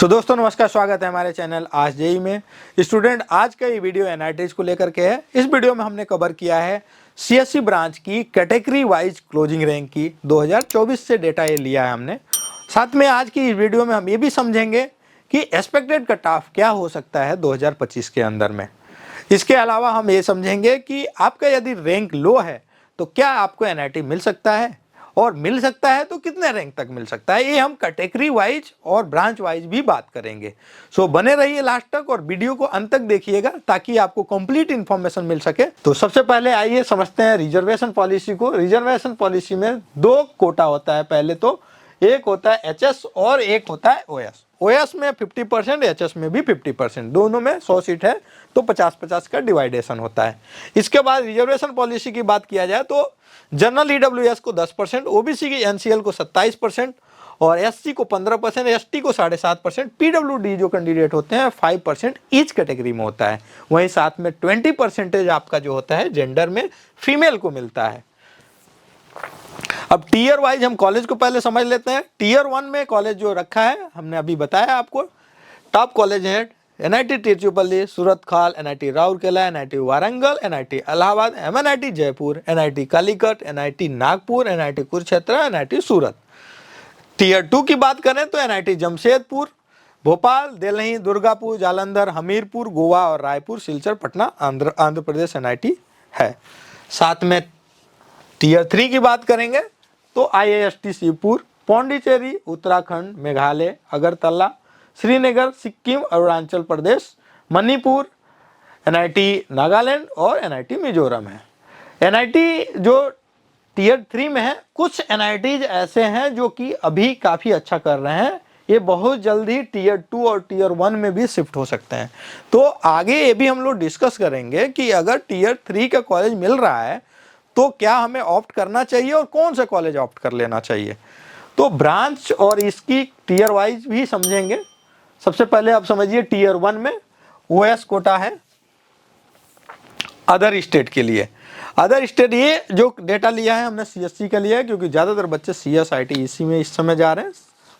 तो दोस्तों नमस्कार, स्वागत है हमारे चैनल आज जेई में। स्टूडेंट, आज का ये वीडियो एनआईटीज को लेकर के है। इस वीडियो में हमने कवर किया है सीएससी ब्रांच की कैटेगरी वाइज क्लोजिंग रैंक की 2024 से डेटा ये लिया है हमने। साथ में आज की इस वीडियो में हम ये भी समझेंगे कि एक्सपेक्टेड कट ऑफ क्या हो सकता है 2025 के अंदर में। इसके अलावा हम ये समझेंगे कि आपका यदि रैंक लो है तो क्या आपको एनआईटी मिल सकता है, और मिल सकता है तो कितने रैंक तक मिल सकता है। ये हम कैटेगरी वाइज और ब्रांच वाइज भी बात करेंगे। सो बने रहिए लास्ट तक और वीडियो को अंत तक देखिएगा ताकि आपको कंप्लीट इंफॉर्मेशन मिल सके। तो सबसे पहले आइए समझते हैं रिजर्वेशन पॉलिसी को। रिजर्वेशन पॉलिसी में दो कोटा होता है। पहले तो एक होता है एचएस और एक होता है ओएस। ओएस में 50%, एचएस में भी 50%, दोनों में 100 सीट है तो 50-50 का डिवाइडेशन होता है। इसके बाद रिजर्वेशन पॉलिसी की बात किया जाए तो जनरल ईडब्ल्यूएस को 10%, ओबीसी की एनसीएल को 27% और एससी को 15%, एसटी को 7.5%, पीडब्ल्यूडी जो कैंडिडेट होते हैं 5% ईच कैटेगरी में होता है। वहीं साथ में 20% आपका जो होता है जेंडर में फीमेल को मिलता है। अब टीयर वाइज हम कॉलेज को पहले समझ लेते हैं। टीयर 1 में कॉलेज जो रखा है हमने अभी बताया आपको। टॉप कॉलेज है NIT Tiruchirappalli, Surathkal, NIT Rourkela, NIT Warangal, NIT Allahabad, MNIT Jaipur, NIT Calicut, NIT Nagpur, NIT Kurukshetra, NIT Surat. Tier 2 की बात करें तो एनआईटी जमशेदपुर, भोपाल, दिल्ली, दुर्गापुर, जालंधर, हमीरपुर, गोवा और रायपुर, सिलचर, पटना, आंध्र प्रदेश एनआईटी है। साथ में टीयर 3 की बात करेंगे तो आईआईएसटी शिवपुर, पौंडीचेरी, उत्तराखंड, मेघालय, अगरतला, श्रीनगर, सिक्किम, अरुणाचल प्रदेश, मणिपुर, एनआईटी नागालैंड और एनआईटी मिजोरम है। एनआईटी जो टीयर 3 में है, कुछ एनआईटीज ऐसे हैं जो कि अभी काफ़ी अच्छा कर रहे हैं। ये बहुत जल्दी टीयर 2 और टीयर 1 में भी शिफ्ट हो सकते हैं। तो आगे ये भी हम लोग डिस्कस करेंगे कि अगर टीयर 3 का कॉलेज मिल रहा है तो क्या हमें ऑप्ट करना चाहिए और कौन सा कॉलेज ऑप्ट कर लेना चाहिए। तो ब्रांच और इसकी टीयर वाइज भी समझेंगे। सबसे पहले आप समझिए टीयर 1 में ओएस कोटा है अदर स्टेट के लिए। अदर स्टेट ये जो डेटा लिया है हमने सीएससी का लिया है क्योंकि ज़्यादातर बच्चे सीएस आईटी इसी में इस समय जा रहे हैं,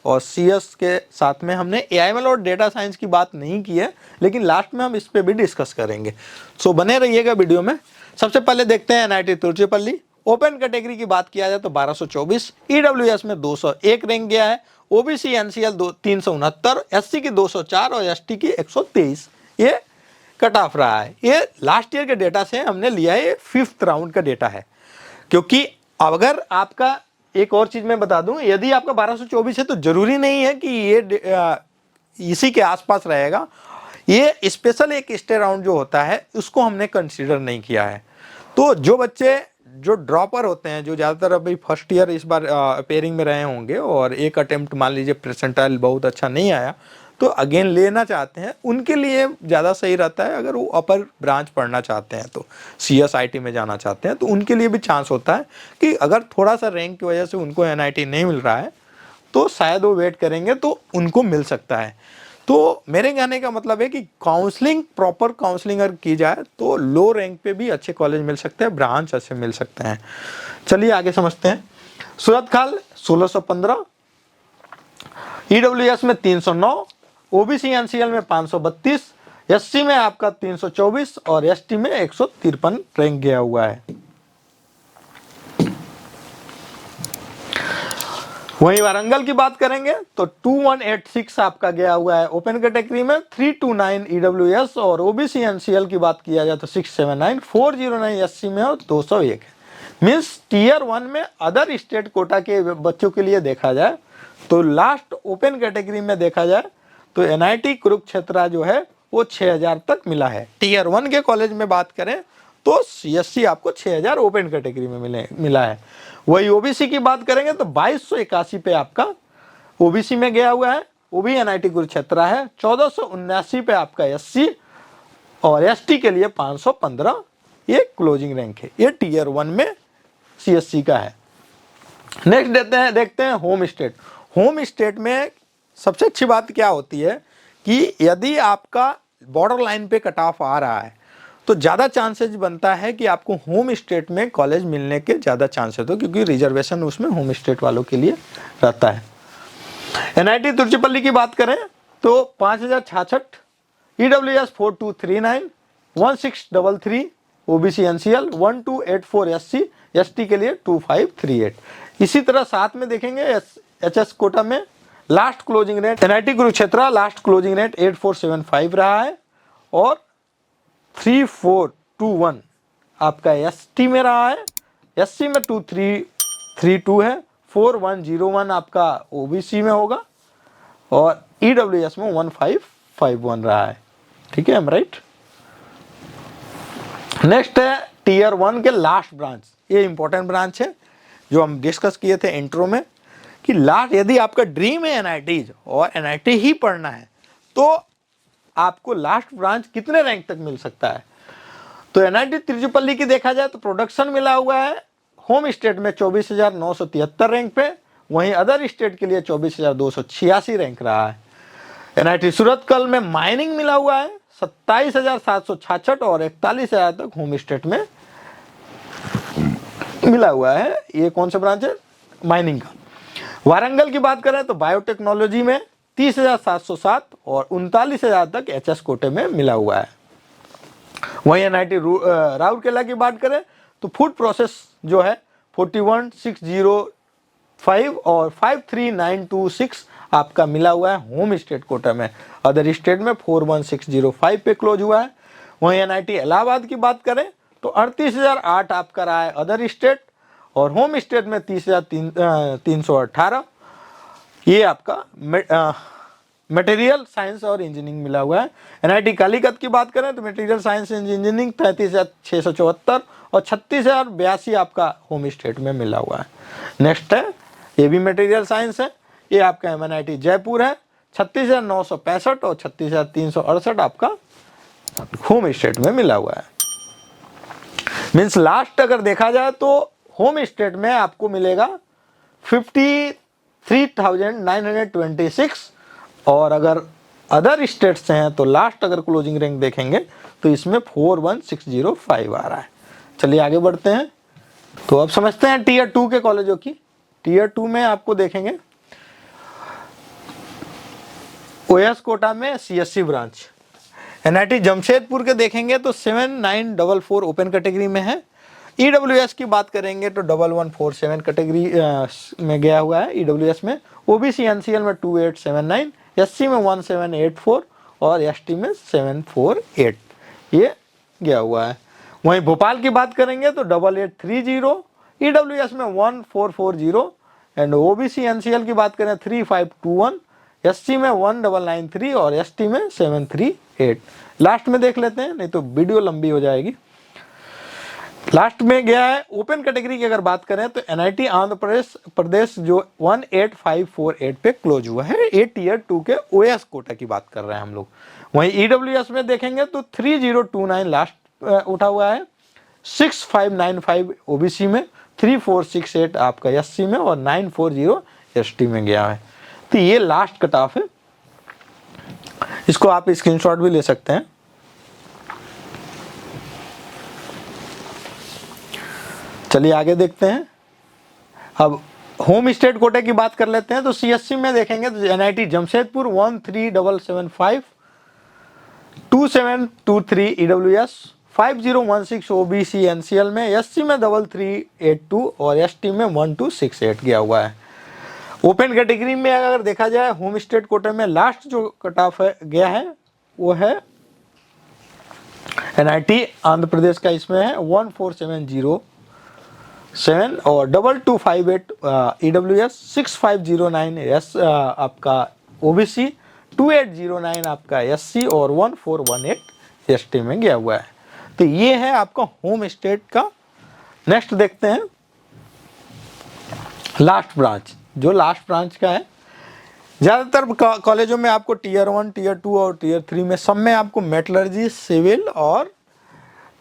और सीएस के साथ में हमने एआईएमएल और डेटा साइंस की बात नहीं की है, लेकिन लास्ट में हम इस पर भी डिस्कस करेंगे। सो बने रहिएगा वीडियो में। सबसे पहले देखते हैं एनआईटी तिरुचिरापल्ली। ओपन कैटेगरी की बात किया जाए तो 1224, ईडब्ल्यूएस में 201 रैंक गया है, ओबीसी एनसीएल 369, एससी की 204 और एसटी की 123 ये कट ऑफ रहा है। ये लास्ट ईयर के डेटा से हमने लिया है, ये 5th राउंड का डेटा है। क्योंकि अगर आपका एक और चीज मैं बता दूं, यदि आपका 1224 है तो जरूरी नहीं है कि ये इसी के आसपास रहेगा। ये स्पेशल एक स्टे राउंड जो होता है उसको हमने कंसीडर नहीं किया है। तो जो बच्चे जो ड्रॉपर होते हैं, जो ज़्यादातर अभी फर्स्ट ईयर इस बार पेयरिंग में रहे होंगे और एक अटेम्प्ट मान लीजिए परसेंटाइल बहुत अच्छा नहीं आया तो अगेन लेना चाहते हैं, उनके लिए ज़्यादा सही रहता है। अगर वो अपर ब्रांच पढ़ना चाहते हैं तो सीएसआईटी में जाना चाहते हैं तो उनके लिए भी चांस होता है कि अगर थोड़ा सा रैंक की वजह से उनको एनआईटी नहीं मिल रहा है तो शायद वो वेट करेंगे तो उनको मिल सकता है। तो मेरे कहने का मतलब है कि काउंसलिंग, प्रॉपर काउंसलिंग अगर की जाए तो लो रैंक पे भी अच्छे कॉलेज मिल सकते हैं, ब्रांच अच्छे मिल सकते हैं। चलिए आगे समझते हैं। सूरत खाल 1615, ईडब्ल्यूएस में 309, ओबीसी एनसीएल में 532, एससी में आपका 324 और एसटी में 153 रैंक गया हुआ है। वहीं वारंगल की बात करेंगे तो 2186 आपका गया हुआ है ओपन कैटेगरी में, 329 ईडब्ल्यूएस और ओबीसी एनसीएल की बात किया जाए तो 679, 409 एससी में और 201 है। मीन्स टीयर 1 में अदर स्टेट कोटा के बच्चों के लिए देखा जाए तो लास्ट ओपन कैटेगरी में देखा जाए तो एनआईटी कुरुक्षेत्र जो है वो 6000 तक मिला है। टीयर 1 के कॉलेज में बात करें तो सीएससी आपको 6000 ओपन कैटेगरी में मिला है। वही ओबीसी की बात करेंगे तो 2281 पे आपका ओबीसी में गया हुआ है, वो भी एनआईटी कुरुक्षेत्र है। 1479 पे आपका एससी और एसटी के लिए 515 ये क्लोजिंग रैंक है। ये टीयर 1 में सीएससी का है। नेक्स्ट देखते हैं होम स्टेट। होम स्टेट में सबसे अच्छी बात क्या होती है कि यदि आपका बॉर्डर लाइन पे कट ऑफ आ रहा है तो ज़्यादा चांसेस बनता है कि आपको होम स्टेट में कॉलेज मिलने के ज़्यादा चांसेस हो, क्योंकि रिजर्वेशन उसमें होम स्टेट वालों के लिए रहता है। एनआईटी तिरुचिरापल्ली की बात करें तो 5066, EWS 4239, 1633 OBC NCL, 1284 SC, ST के लिए 2538। इसी तरह साथ में देखेंगे HS कोटा में last closing rate NIT Kurukshetra last closing rate 8475 रहा है और 3421 आपका ST में रहा है, SC में 2332 है, 4101 आपका OBC में होगा और EWS में 1551 रहा है। ठीक है, राइट। नेक्स्ट है टीयर 1 के लास्ट ब्रांच। ये इंपॉर्टेंट ब्रांच है जो हम डिस्कस किए थे इंट्रो में कि लास्ट, यदि आपका ड्रीम है NIT और NIT ही पढ़ना है तो आपको लास्ट ब्रांच कितने रैंक तक मिल सकता है। तो NIT तिरुचिरापल्ली की देखा जाए तो प्रोडक्शन मिला हुआ है होम स्टेट में 24,973 रैंक पे, वहीं अदर स्टेट के लिए 24,286 रैंक रहा है। NIT सूरतकल में माइनिंग मिला हुआ है 27,766 और 41,000 तक होम स्टेट में मिला हुआ है। ये कौन सा ब्रांच है? माइनिंग का। वारंगल की बात करें तो बायोटेक्नोलॉजी में 30,707 और 39,000 तक HS कोटे में मिला हुआ है। वहीं NIT राउरकेला की बात करें तो फूड प्रोसेस जो है 41,605 और 53,926 आपका मिला हुआ है होम स्टेट कोटा में। अदर स्टेट में 41,605 पे क्लोज हुआ है। वहीं NIT इलाहाबाद की बात करें तो 38,008 आपका रहा है अदर स्टेट और होम स्टेट में 30,318 ये आपका मटेरियल साइंस और इंजीनियरिंग मिला हुआ है। NIT कालीकत की बात करें तो मटेरियल साइंस एंड इंजीनियरिंग 33,674 और 36,082 आपका होम स्टेट में मिला हुआ है। नेक्स्ट है, ये भी मटेरियल साइंस है, ये आपका MNIT जयपुर है 36,965 और 36,368 आपका होम स्टेट में मिला हुआ है। मीन्स लास्ट अगर देखा जाए तो होम स्टेट में आपको मिलेगा 53,926 और अगर अदर स्टेट से हैं तो लास्ट अगर क्लोजिंग रैंक देखेंगे तो इसमें 41,605 आ रहा है। चलिए आगे बढ़ते हैं। तो अब समझते हैं टीयर 2 के कॉलेजों की। टीयर 2 में आपको देखेंगे OS कोटा में CSC ब्रांच। NIT जमशेदपुर के देखेंगे तो 7944 ओपन कैटेगरी में है। EWS की बात करेंगे तो 1147 कैटेगरी में गया हुआ है EWS में। OBC NCL में 2879, SC में 1784 और ST में 748 ये गया हुआ है। वहीं भोपाल की बात करेंगे तो 8830, EWS में 1440 एंड OBC NCL की बात करें 3521, SC में 1993 और ST में 738। लास्ट में देख लेते हैं, नहीं तो वीडियो लंबी हो जाएगी। लास्ट में गया है ओपन कैटेगरी की अगर बात करें तो NIT आंध्र प्रदेश जो 18548 पे क्लोज हुआ है। ये टीयर 2 के OS कोटा की बात कर रहे हैं हम लोग। वहीं EWS में देखेंगे तो 3029 लास्ट उठा हुआ है, 6595 OBC में, 3468 आपका SC में और 940 ST में गया है। तो ये लास्ट कट ऑफ है, इसको आप स्क्रीनशॉट भी ले सकते हैं। चलिए आगे देखते हैं। अब होम स्टेट कोटे की बात कर लेते हैं तो CSC में देखेंगे तो NIT Jamshedpur 13775, 2723 EWS, 5016 OBC NCL में, SC में 3382 और ST में 1268 गया हुआ है। ओपन कैटेगरी में अगर देखा जाए होम स्टेट कोटे में लास्ट जो कट ऑफ गया है वो है NIT आंध्र प्रदेश का, इसमें है 14707 और 2258 EWS, 6509 आपका OBC, 2809 आपका SC और 1418 ST में गया हुआ है। तो ये है आपका होम स्टेट का। नेक्स्ट देखते हैं लास्ट ब्रांच, जो लास्ट ब्रांच का है। ज़्यादातर कॉलेजों में आपको टीयर 1, टीयर 2 और टीयर 3 में सब में आपको मेटलर्जी, सिविल और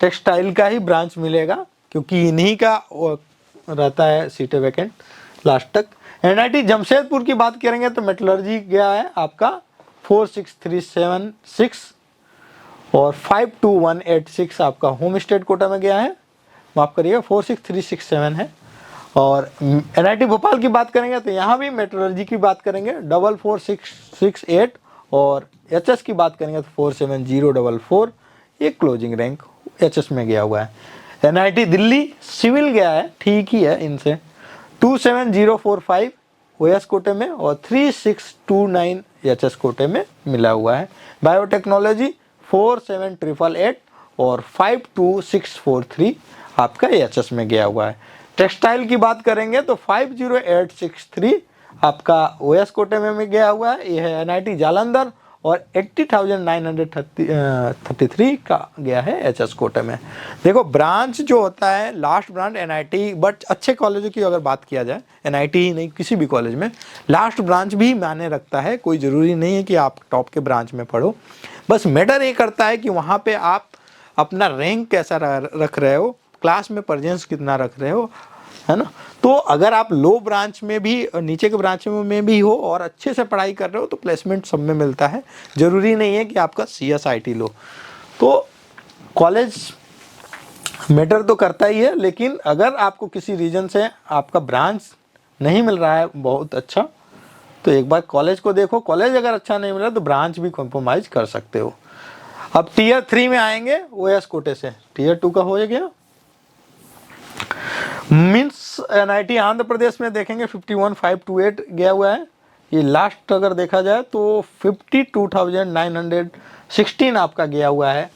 टेक्सटाइल का ही ब्रांच मिलेगा, क्योंकि इन्हीं का रहता है सीटें वैकेंट लास्ट तक। NIT जमशेदपुर की बात करेंगे तो मेटलर्जी गया है आपका 46376 और 52186 आपका होम स्टेट कोटा में गया है, माफ़ करिएगा 46367 है। और NIT भोपाल की बात करेंगे तो यहाँ भी मेट्रोलॉजी की बात करेंगे 44668 और एचएस की बात करेंगे तो 47044 ये क्लोजिंग रैंक एचएस में गया हुआ है। एनआईटी दिल्ली सिविल गया है, ठीक ही है इनसे, 27045 ओएस कोटे में और 3629 एचएस कोटे में मिला हुआ है। बायोटेक्नोलॉजी 47888 और 52643 आपका एचएस में गया हुआ है। टेक्सटाइल की बात करेंगे तो 50863 आपका ओएस कोटे में गया हुआ है, ये है एनआईटी जालंधर, और 80,933 का गया है एचएस कोटे में। देखो ब्रांच जो होता है लास्ट ब्रांच एनआईटी, बट अच्छे कॉलेजों की अगर बात किया जाए, एनआईटी ही नहीं किसी भी कॉलेज में लास्ट ब्रांच भी मायने रखता है। कोई ज़रूरी नहीं है कि आप टॉप के ब्रांच में पढ़ो, बस मैटर ये करता है कि वहाँ पे आप अपना रैंक कैसा रख रहे हो, क्लास में प्रेजेंस कितना रख रहे हो, है ना। तो अगर आप लो ब्रांच में भी, नीचे के ब्रांच में भी हो और अच्छे से पढ़ाई कर रहे हो तो प्लेसमेंट सब में मिलता है। ज़रूरी नहीं है कि आपका सीएसआईटी लो। तो कॉलेज मैटर तो करता ही है, लेकिन अगर आपको किसी रीजन से आपका ब्रांच नहीं मिल रहा है बहुत अच्छा, तो एक बार कॉलेज को देखो। कॉलेज अगर अच्छा नहीं मिल रहा तो ब्रांच भी कॉम्प्रोमाइज़ कर सकते हो। अब टीयर 3 में आएंगे ओएस कोटे से, टीयर 2 का हो गया। मीन्स एनआईटी आंध्र प्रदेश में देखेंगे 51528 गया हुआ है। ये लास्ट अगर देखा जाए तो 52,916 आपका गया हुआ है,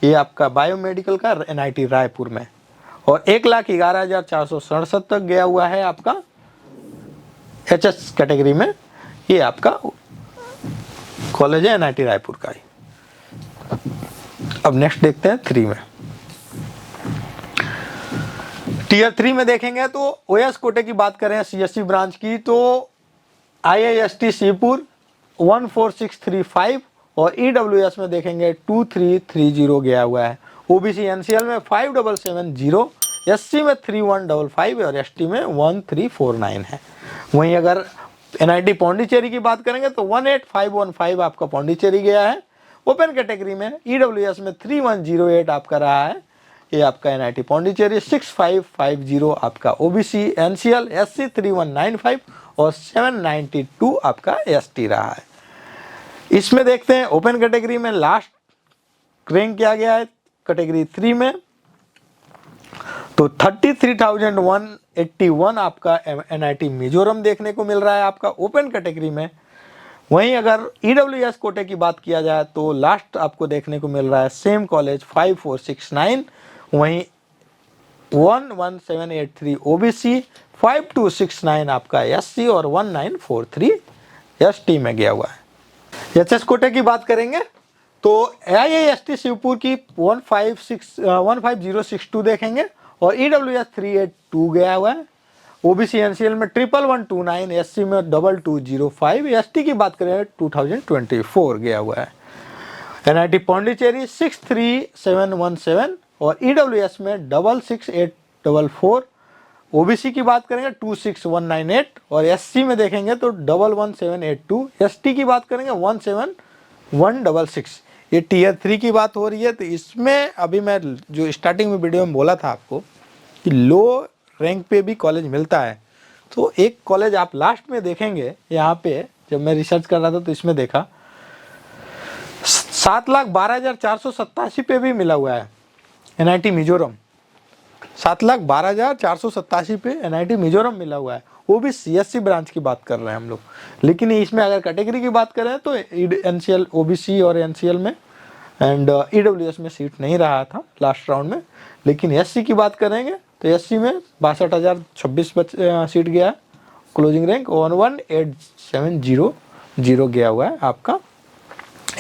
ये आपका बायोमेडिकल का एनआईटी रायपुर में, और 1,11,467 तक गया हुआ है आपका एचएस कैटेगरी में। ये आपका कॉलेज है एनआईटी रायपुर का ही। अब नेक्स्ट देखते हैं 3 में। टीयर 3 में देखेंगे तो ओएस कोटे की बात करें सीएससी ब्रांच की तो आईआईएसटी सीपुर 14635 और ईडब्ल्यूएस में देखेंगे 2330 गया हुआ है। ओबीसी एनसीएल में 5770, एससी में 3155 और एसटी में 1349 है। वहीं अगर एनआईटी पौंडीचेरी की बात करेंगे तो 18515 आपका पौंडीचेरी गया है। ओपन कैटेगरी में ईडब्ल्यूएस में 3108 आपका रहा है, ये आपका एनआईटी पौंडीचेरी। 6550 आपका ओबीसी एनसीएल, एससी 3195 और 792 आपका एसटी रहा है। इसमें देखते हैं ओपन कैटेगरी में लास्ट रैंक क्या गया है कैटेगरी 3 में, तो 33,181 आपका एनआईटी मिजोरम देखने को मिल रहा है आपका ओपन कैटेगरी में। वहीं अगर ईडब्ल्यूएस कोटे की बात किया जाए तो लास्ट आपको देखने को मिल रहा है सेम कॉलेज 5469, वहीं 11783 ओबीसी, 5269 आपका एससी और 1943 एसटी में गया हुआ है। एचएस कोटे की बात करेंगे तो आईआईएसटी शिवपुर की 15062 देखेंगे और ईडब्ल्यूएस 382 गया हुआ है। ओबीसी एनसीएल में 11129, एससी में 2205, एसटी की बात करें 2024 गया हुआ है। एनआईटी पौंडीचेरी 63717 और ईडब्ल्यूएस में 66844, ओबीसी की बात करेंगे 26198 और एससी में देखेंगे तो 11782, एसटी की बात करेंगे 17166। ये टीयर 3 की बात हो रही है। तो इसमें अभी मैं जो स्टार्टिंग में वीडियो में बोला था आपको कि लो रैंक पे भी कॉलेज मिलता है, तो एक कॉलेज आप लास्ट में देखेंगे। यहाँ पे जब मैं रिसर्च कर रहा था तो इसमें देखा 7,12,487 पे भी मिला हुआ है एनआईटी मिजोरम। 7,12,487 पे एनआईटी मिजोरम मिला हुआ है। वो भी सीएससी ब्रांच की बात कर रहे हैं हम लोग, लेकिन इसमें अगर कैटेगरी की बात करें तो एनसीएल, ओबीसी और एनसीएल में एंड ईडब्ल्यूएस में सीट नहीं रहा था लास्ट राउंड में। लेकिन एससी की बात करेंगे तो एससी में 62,026 सीट गया है, क्लोजिंग रैंक 11870 गया हुआ है आपका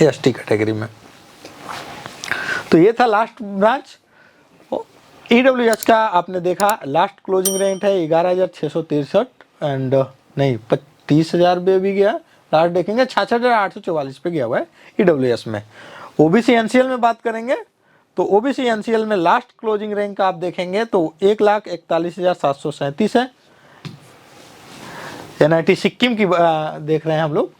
एसटी कैटेगरी में। तो ये था लास्ट ब्रांच। ईडब्ल्यूएस का आपने देखा लास्ट क्लोजिंग रैंक है 11,663 एंड नहीं 30,000 पे भी गया। लास्ट देखेंगे 66,844 पे गया हुआ है ईडब्ल्यूएस में। ओबीसी एनसीएल में बात करेंगे तो ओबीसी एनसीएल में लास्ट क्लोजिंग रैंक का आप देखेंगे तो 1,41,737 है। एनआईटी सिक्किम की देख रहे हैं हम लोग।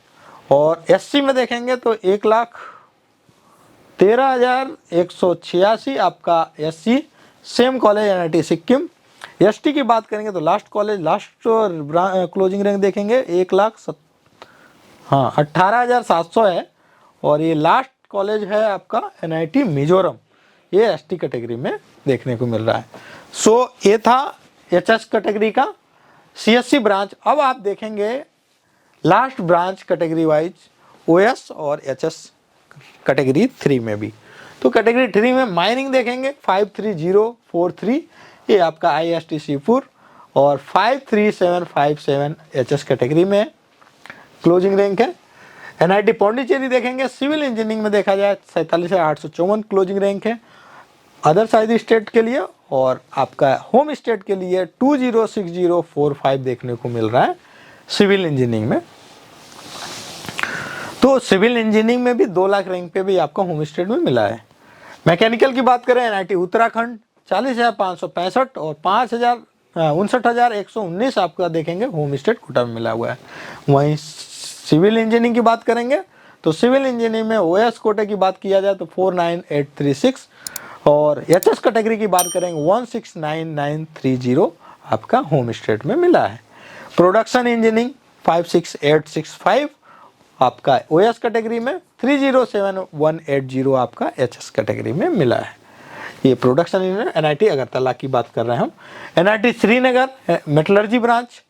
और एससी में देखेंगे तो 1,13,186 आपका SC, same college NIT Sikkim. ST की बात करेंगे तो last college last closing rank देखेंगे 18,700 है और ये लास्ट कॉलेज है आपका NIT मिजोरम, ये ST कैटेगरी में देखने को मिल रहा है। सो ये था HS कैटेगरी का CSC ब्रांच। अब आप देखेंगे last branch category wise OS और HS कैटेगरी 3 में भी। तो कैटेगरी 3 में माइनिंग देखेंगे 53043, ये आपका IST सीपुर, और 53757 HS कैटेगरी में क्लोजिंग रैंक है। NIT पौंडीचेरी देखेंगे सिविल इंजीनियरिंग में देखा जाए 47,854 क्लोजिंग रैंक है अदर साइड स्टेट के लिए, और आपका होम स्टेट के लिए 206045 देखने को मिल रहा है सिविल इंजीनियरिंग में। तो सिविल इंजीनियरिंग में भी 2 लाख रैंक पे भी आपका होम स्टेट में मिला है। मैकेनिकल की बात करें NIT उत्तराखंड 40,565 और 59,119 आपका देखेंगे होम स्टेट कोटा में मिला हुआ है। वहीं सिविल इंजीनियरिंग की बात करेंगे तो सिविल इंजीनियरिंग में OS कोटे की बात किया जाए तो 49836, और HS कैटेगरी की बात करेंगे 169930 आपका होम स्टेट में मिला है। प्रोडक्शन इंजीनियरिंग 56865 आपका OS कैटेगरी में, 307180 आपका HS कैटेगरी में मिला है। ये प्रोडक्शन इंजीनियर NIT अगरतला की बात कर रहे हैं हम। NIT Srinagar metallurgy branch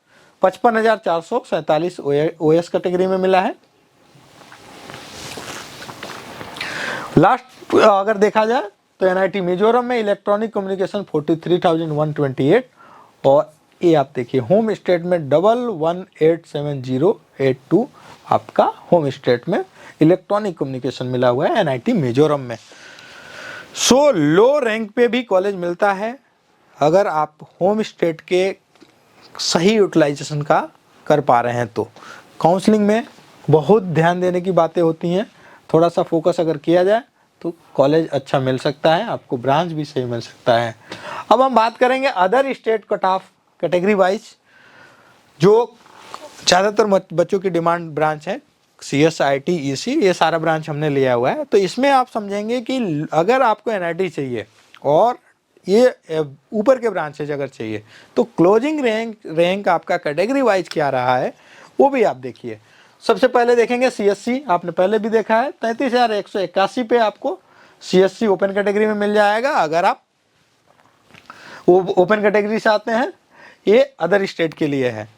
55,447 OS category में मिला है। लास्ट अगर देखा जाए तो NIT मिजोरम में इलेक्ट्रॉनिक कम्युनिकेशन 43,128, और ये आप देखिए होम स्टेट में 11878082 आपका होम स्टेट में इलेक्ट्रॉनिक कम्युनिकेशन मिला हुआ है NIT मिजोरम में। सो लो रैंक पे भी कॉलेज मिलता है अगर आप होम स्टेट के सही यूटिलाइजेशन का कर पा रहे हैं तो। काउंसलिंग में बहुत ध्यान देने की बातें होती हैं, थोड़ा सा फोकस अगर किया जाए तो कॉलेज अच्छा मिल सकता है, आपको ब्रांच भी सही मिल सकता है। अब हम बात करेंगे other state cut off category wise, जो ज़्यादातर बच्चों की डिमांड ब्रांच है CS IT EC, ये सारा ब्रांच हमने लिया हुआ है। तो इसमें आप समझेंगे कि अगर आपको NIT चाहिए और ये ऊपर के ब्रांचेज अगर चाहिए तो क्लोजिंग रैंक आपका कैटेगरी वाइज क्या रहा है वो भी आप देखिए। सबसे पहले देखेंगे CSC, आपने पहले भी देखा है 33,181 पे आपको CSC ओपन कैटेगरी में मिल जाएगा अगर आप ओपन कैटेगरी से आते हैं, ये अदर स्टेट के लिए है।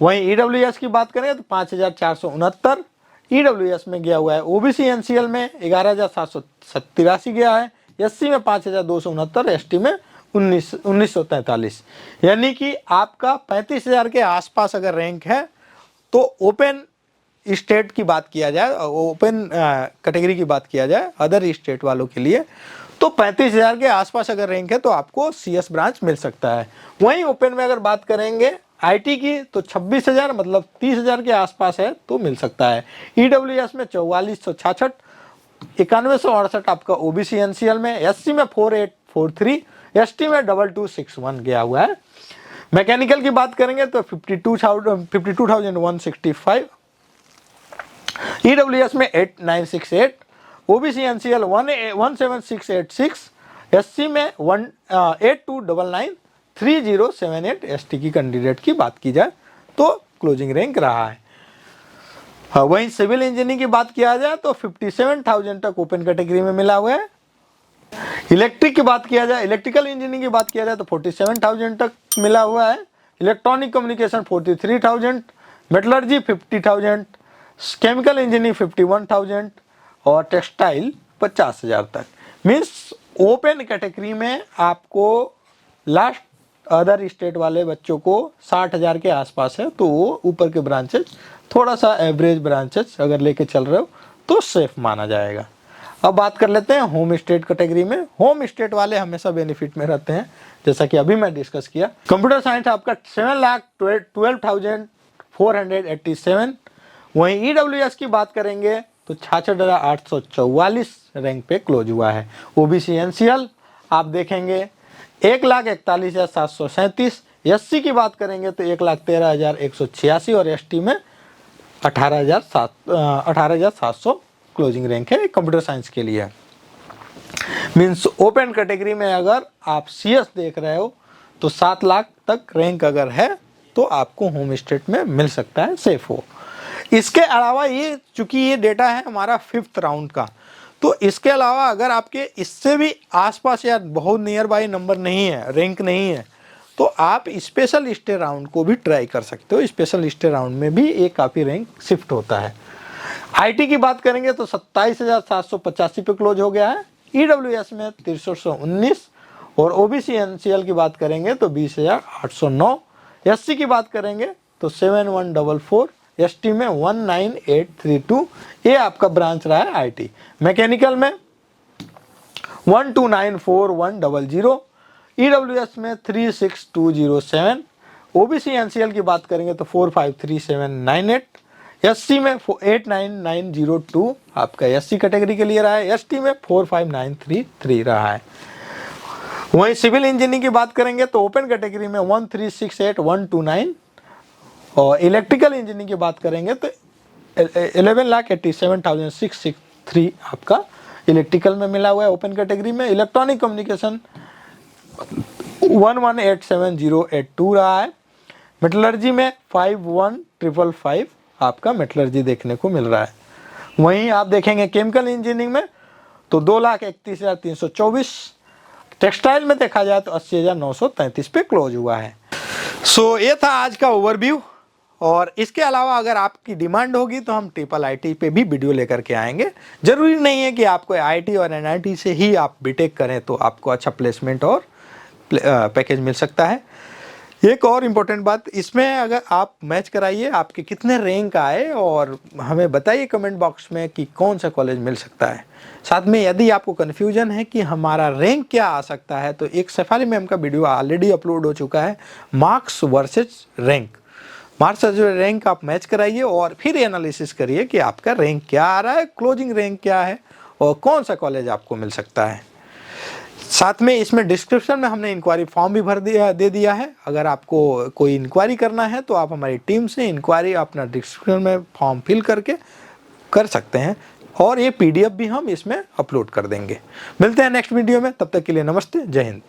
वहीं EWS की बात करें तो 5,469 EWS में गया हुआ है। OBC NCL में 11,783 गया है, SC में 5,269, ST में 1943, यानी कि आपका 35,000 के आसपास अगर रैंक है तो ओपन स्टेट की बात किया जाए, ओपन कैटेगरी की बात किया जाए अदर स्टेट वालों के लिए, तो 35,000 के आसपास अगर रैंक है तो आपको CS ब्रांच मिल सकता है। वहीं ओपन में अगर बात करेंगे IT की तो 26,000 मतलब 30,000 के आसपास है तो मिल सकता है। EWS में 4466, 9168 आपका OBC NCL में, SC में 4843, ST में 2261 गया हुआ है। मैकेनिकल की बात करेंगे तो 52,165, EWS में 8968, OBC NCL 17686, SC में 8299, 3078 ST की कैंडिडेट की बात की जाए तो क्लोजिंग रैंक रहा है। वहीं सिविल इंजीनियरिंग की बात किया जाए तो 57,000 तक ओपन कैटेगरी में मिला हुआ है। इलेक्ट्रिक की बात किया जाए, इलेक्ट्रिकल इंजीनियरिंग की बात किया जाए तो 47,000 तक मिला हुआ है। Electronic communication 43,000, metallurgy 50,000, chemical engineering 51,000 और टेक्सटाइल 50,000 तक। मीन्स ओपन कैटेगरी में आपको लास्ट अदर स्टेट वाले बच्चों को 60,000 के आसपास है, तो वो ऊपर के ब्रांचेज थोड़ा सा एवरेज ब्रांचेज अगर लेके चल रहे हो तो सेफ माना जाएगा। अब बात कर लेते हैं होम स्टेट कैटेगरी में। होम स्टेट वाले हमेशा बेनिफिट में रहते हैं, जैसा कि अभी मैं डिस्कस किया। कंप्यूटर साइंस आपका 7,12,487। वहीं EWS की बात करेंगे तो 66,844 रैंक पे क्लोज हुआ है। OBC NCL आप देखेंगे 1,41,737। SC की बात करेंगे तो 1,13,186 और ST में 18,700 क्लोजिंग रैंक है कंप्यूटर साइंस के लिए। मीन्स ओपन कैटेगरी में अगर आप CS देख रहे हो तो 7 लाख तक रैंक अगर है तो आपको होम स्टेट में मिल सकता है, सेफ हो। इसके अलावा ये चूंकि ये डेटा है हमारा 5th राउंड का, तो इसके अलावा अगर आपके इससे भी आसपास या बहुत नियर बाई नंबर नहीं है, रैंक नहीं है, तो आप स्पेशल स्टे राउंड को भी ट्राई कर सकते हो। स्पेशल स्टे राउंड में भी एक काफ़ी रैंक शिफ्ट होता है। आईटी की बात करेंगे तो 27,785 पे क्लोज हो गया है। ईडब्ल्यूएस में 6319 और ओबीसी एनसीएल की बात करेंगे तो 20,809। एससी की बात करेंगे तो 7144, एसटी में 19832। ये आपका ब्रांच रहा है आईटी। मैकेनिकल में 1294100, ईडब्ल्यूएस में 36207, ओबीसी एनसीएल की बात करेंगे तो 453798, एससी में 89902 आपका एससी कैटेगरी के लिए रहा है। एसटी में 45933 रहा है। वहीं सिविल इंजीनियरिंग की बात करेंगे तो ओपन कैटेगरी में 1368129 और इलेक्ट्रिकल इंजीनियरिंग की बात करेंगे तो 11,87,663 आपका इलेक्ट्रिकल में मिला हुआ है ओपन कैटेगरी में। इलेक्ट्रॉनिक कम्युनिकेशन 11,87,082 रहा है। मेटलर्जी में 51,555 आपका मेटलर्जी देखने को मिल रहा है। वहीं आप देखेंगे केमिकल इंजीनियरिंग में तो 2,31,324। टेक्सटाइल में देखा जाए तो 80,933 पे क्लोज हुआ है। सो ये था आज का ओवरव्यू। और इसके अलावा अगर आपकी डिमांड होगी तो हम ट्रिपल आईटी पे भी वीडियो लेकर के आएंगे। जरूरी नहीं है कि आपको आईटी और एनआईटी से ही आप बीटेक करें तो आपको अच्छा प्लेसमेंट और पैकेज मिल सकता है। एक और इम्पोर्टेंट बात, इसमें अगर आप मैच कराइए आपके कितने रैंक आए और हमें बताइए कमेंट बॉक्स में कि कौन सा कॉलेज मिल सकता है। साथ में यदि आपको कन्फ्यूजन है कि हमारा रैंक क्या आ सकता है तो एक शेफाली मैम का वीडियो ऑलरेडी अपलोड हो चुका है, marks versus rank. Marks versus rank आप मैच कराइए और फिर एनालिसिस करिए कि आपका रैंक क्या आ रहा है, क्लोजिंग रैंक क्या है और कौन सा कॉलेज आपको मिल सकता है। साथ में इसमें डिस्क्रिप्शन में हमने इंक्वायरी फॉर्म भी दे दिया है। अगर आपको कोई इंक्वायरी करना है तो आप हमारी टीम से इंक्वायरी अपना डिस्क्रिप्शन में फॉर्म फिल करके कर सकते हैं और ये पीडीएफ भी हम इसमें अपलोड कर देंगे। मिलते हैं नेक्स्ट वीडियो में, तब तक के लिए नमस्ते, जय हिंद।